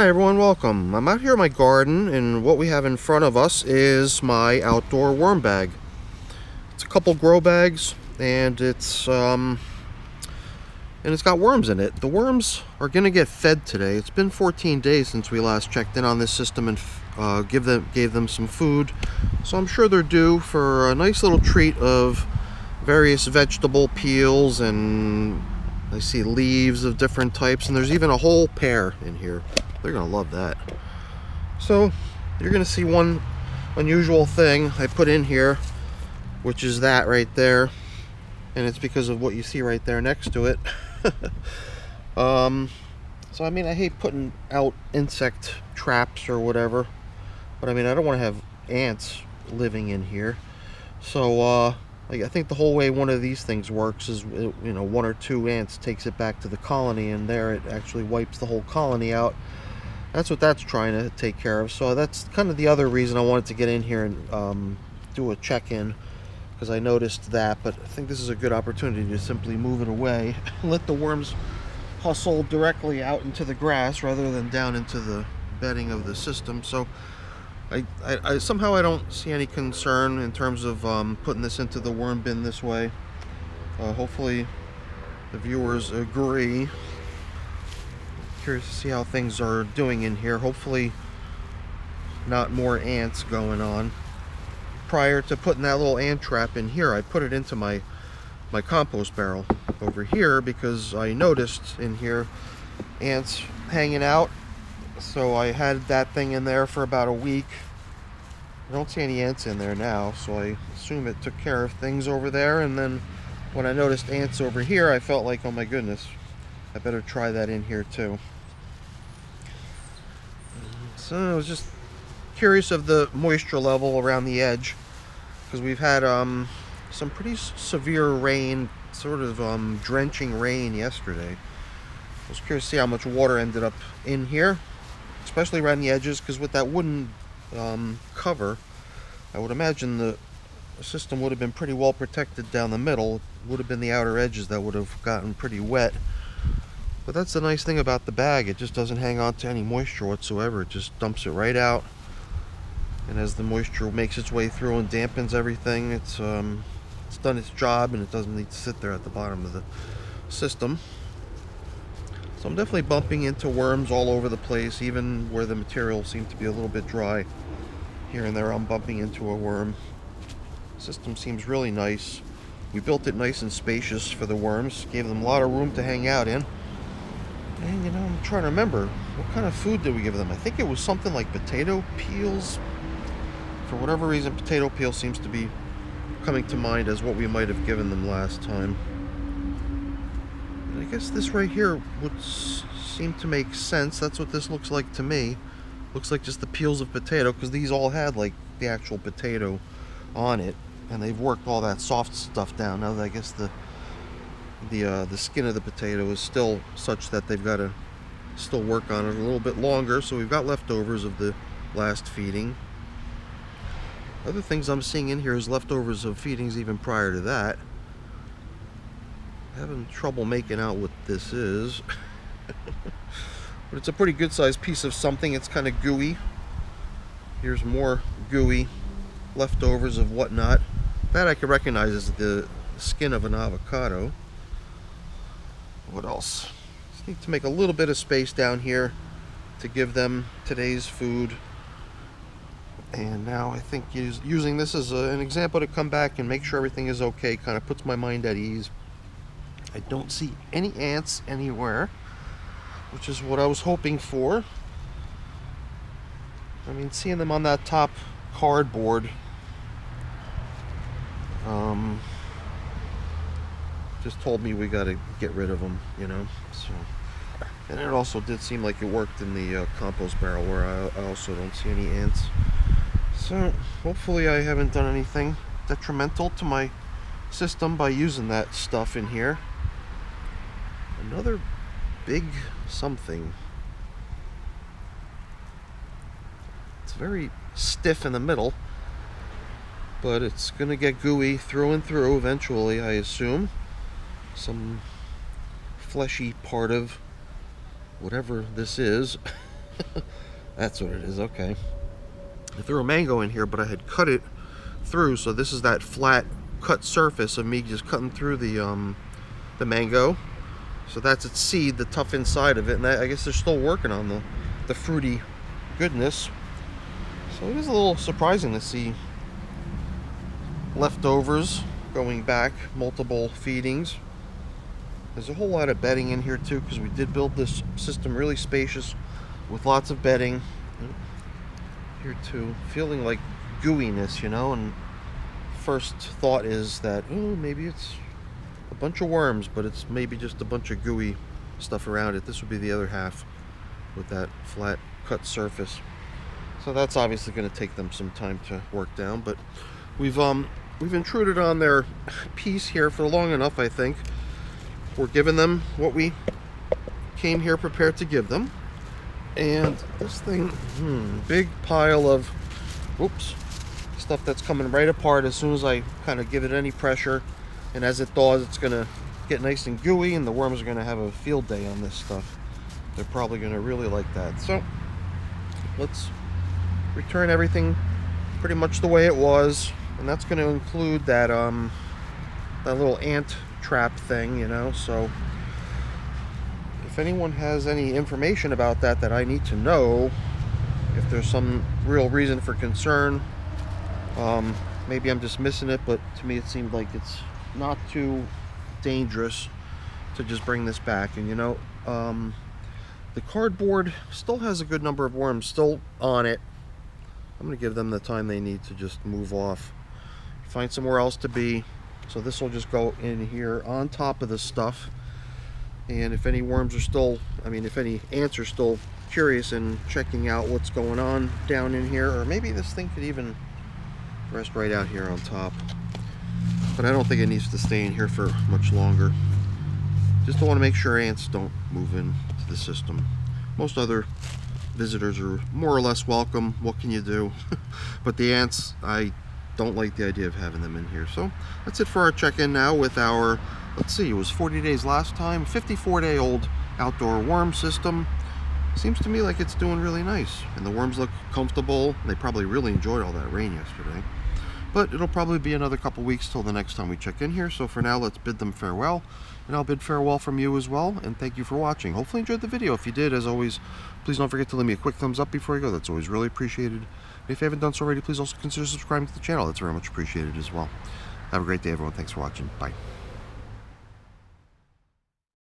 Hi everyone, welcome. I'm out here in my garden, and what we have in front of us is my outdoor worm bag. It's a couple grow bags, and it's got worms in it. The worms are going to get fed today. It's been 14 days since we last checked in on this system and gave them some food. So I'm sure they're due for a nice little treat of various vegetable peels, and I see leaves of different types, and there's even a whole pear in here. They're gonna love that. So you're gonna see one unusual thing I put in here, which is that right there, and it's because of what you see right there next to it. So I mean, I hate putting out insect traps or whatever, but I mean, I don't want to have ants living in here. So I think the whole way one of these things works is, one or two ants takes it back to the colony, and there it actually wipes the whole colony out. That's what that's trying to take care of. So that's kind of the other reason I wanted to get in here and do a check-in, because I noticed that. But I think this is a good opportunity to simply move it away and let the worms hustle directly out into the grass rather than down into the bedding of the system. So I somehow I don't see any concern in terms of putting this into the worm bin this way. Hopefully the viewers agree. Curious to see how things are doing in here. Hopefully not more ants going on. Prior to putting that little ant trap in here, I put it into my compost barrel over here, because I noticed in here ants hanging out. So I had that thing in there for about a week. I don't see any ants in there now, so I assume it took care of things over there. And then when I noticed ants over here, I felt like, oh my goodness, I better try that in here too. So I was just curious of the moisture level around the edge, because we've had some pretty severe rain, sort of drenching rain yesterday. I was curious to see how much water ended up in here, especially around the edges, because with that wooden cover, I would imagine the system would have been pretty well protected down the middle. It would have been the outer edges that would have gotten pretty wet. But that's the nice thing about the bag. It just doesn't hang on to any moisture whatsoever. It just dumps it right out. And as the moisture makes its way through and dampens everything, it's done its job, and it doesn't need to sit there at the bottom of the system. So I'm definitely bumping into worms all over the place, even where the material seemed to be a little bit dry. Here and there I'm bumping into a worm. The system seems really nice. We built it nice and spacious for the worms, gave them a lot of room to hang out in. And I'm trying to remember, what kind of food did we give them? I think it was something like potato peels. For whatever reason, potato peel seems to be coming to mind as what we might have given them last time. And I guess this right here would seem to make sense. That's what this looks like to me. Looks like just the peels of potato, because these all had like the actual potato on it, and they've worked all that soft stuff down. Now I guess the skin of the potato is still such that they've got to still work on it a little bit longer. So we've got leftovers of the last feeding. Other things I'm seeing in here is leftovers of feedings even prior to that. Having trouble making out what this is. But it's a pretty good sized piece of something. It's kind of gooey. Here's more gooey leftovers of whatnot. That I can recognize as the skin of an avocado. What else? Just need to make a little bit of space down here to give them today's food. And now I think using this as an example to come back and make sure everything is okay kind of puts my mind at ease. I don't see any ants anywhere, which is what I was hoping for. I mean, seeing them on that top cardboard just told me we got to get rid of them, So, and it also did seem like it worked in the compost barrel, where I also don't see any ants. So hopefully I haven't done anything detrimental to my system by using that stuff in here. Another big something. It's very stiff in the middle, but it's gonna get gooey through and through eventually, I assume. Some fleshy part of whatever this is That's what it is, okay. I threw a mango in here, but I had cut it through, so this is that flat cut surface of me just cutting through the mango. So that's its seed, the tough inside of it, and I guess they're still working on the fruity goodness. So it is a little surprising to see leftovers going back, multiple feedings. There's a whole lot of bedding in here too, because we did build this system really spacious with lots of bedding. Here too, feeling like gooiness, you know, and first thought is that, oh, maybe it's a bunch of worms, but it's maybe just a bunch of gooey stuff around it. This would be the other half with that flat cut surface. So that's obviously going to take them some time to work down, but we've intruded on their piece here for long enough, I think. We're giving them what we came here prepared to give them. And this thing, big pile of, whoops, stuff that's coming right apart as soon as I kind of give it any pressure. And as it thaws, it's going to get nice and gooey, and the worms are going to have a field day on this stuff. They're probably going to really like that. So let's return everything pretty much the way it was. And that's going to include that that little ant trap thing, you know. So if anyone has any information about that I need to know, if there's some real reason for concern, maybe I'm just missing it, but to me it seemed like it's not too dangerous to just bring this back. And you know, the cardboard still has a good number of worms still on it. I'm going to give them the time they need to just move off, find somewhere else to be. So this will just go in here on top of this stuff. And if any worms are still, if any ants are still curious and checking out what's going on down in here, or maybe this thing could even rest right out here on top. But I don't think it needs to stay in here for much longer. Just don't want to make sure ants don't move into the system. Most other visitors are more or less welcome. What can you do? But the ants, I don't like the idea of having them in here. So that's it for our check-in now with our, let's see, it was 40 days last time, 54-day-old outdoor worm system. Seems to me like it's doing really nice, and the worms look comfortable. They probably really enjoyed all that rain yesterday. But it'll probably be another couple weeks till the next time we check in here. So for now, let's bid them farewell, and I'll bid farewell from you as well. And thank you for watching. Hopefully you enjoyed the video. If you did, as always, please don't forget to leave me a quick thumbs up before you go. That's always really appreciated. And if you haven't done so already, please also consider subscribing to the channel. That's very much appreciated as well. Have a great day, everyone. Thanks for watching. Bye.